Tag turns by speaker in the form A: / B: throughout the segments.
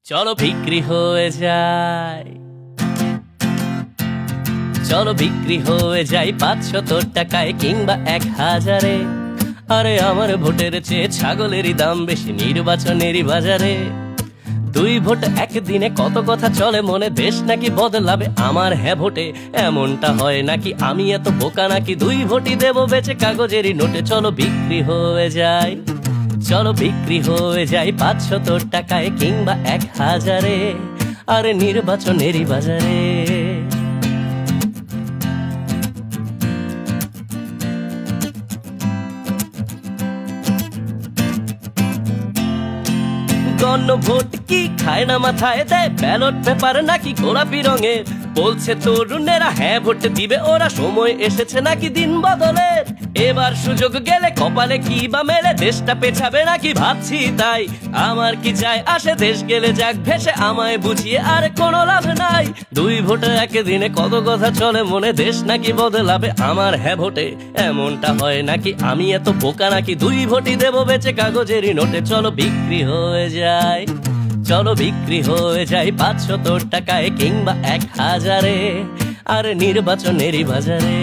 A: চলো বিক্রি হয়ে যায়, চলো বিক্রি হয়ে যাই 500 টাকায় কিংবা 1000-এ। আরে আমার ভোটের চেয়ে ছাগলেরই দাম বেশি নির্বাচনেরই বাজারে। 2 ভোট একদিনে কত কথা চলে মনে, দেশ নাকি বদলাবে আমার হ্যাঁ ভোটে। এমনটা হয় নাকি আমি এত বোকা নাকি, 2 ভোটই দেবো বেচে কাগজেরই নোটে। চলো বিক্রি হয়ে যায়, চলো বিক্রি হয়ে যায় 500 টাকায় কিংবা 1000-এ। আরে নির্বাচনেরই বাজারে। গণভোট কি খায় না মাথায় দেয়, ব্যালট পেপার নাকি গোলাপি রঙের। বলছে তরুণেরা হ্যাঁ ভোট দিবে ওরা, সময় এসেছে নাকি দিন বদলের। এবার সুযোগ গেলে কপালে কি বা মেলে, দেশটা পেছাবে নাকি ভাবছি তাই। আমার কি যায় আসে, দেশ গেলে যাক ভেসে, আমায় বুঝিয়ে আর কোনো লাভ নাই। 2 ভোটে একদিনে কত কথা চলে মনে, দেশ নাকি বদলাবে আমার হ্যাঁ ভোটে। এমনটা হয় নাকি আমি এত বোকা নাকি, 2 ভোটই দেবো বেচে কাগজেরই নোটে। চলো বিক্রি হয়ে যায়, চলো বিক্রি হয়ে যায় 500 টাকায় কিংবা 1000-এ। আর নির্বাচনেরই বাজারে।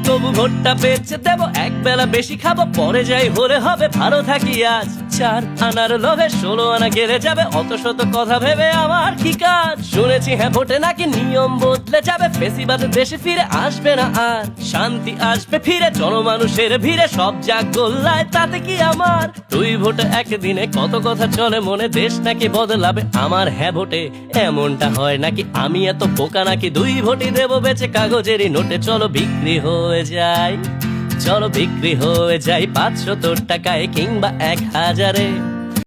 A: তবু ভোটটা বেচে দেবো, এক বেলা বেশি খাবো, পরে যাই হলে হবে ভালো থাকি আজ। 4 আনার লোভে 16 আনা গেলে যাবে, অত শত কথা ভেবে আমার কি কাজ। শুনেছি হ্যাঁ ভোটে নাকি নিয়ম বদলে যাবে, ফেসিবাদ দেশে ফিরে আসবে না আর। শান্তি আসবে ফিরে জনমানুষের ভিড়ে, সব যাক গোল্লায় তাতে কি আমার। 2 ভোটে একদিনে কত কথা চলে মনে, দেশ নাকি বদলাবে আমার হ্যাঁ ভোটে। এমনটা হয় নাকি আমি এত বোকা নাকি, 2 ভোটই দেবো বেচে কাগজেরই নোটে। চলো বিক্রি হয়ে যায়, চলো বিক্রি হয়ে যায় 500 টাকায় কিংবা 1000-এ।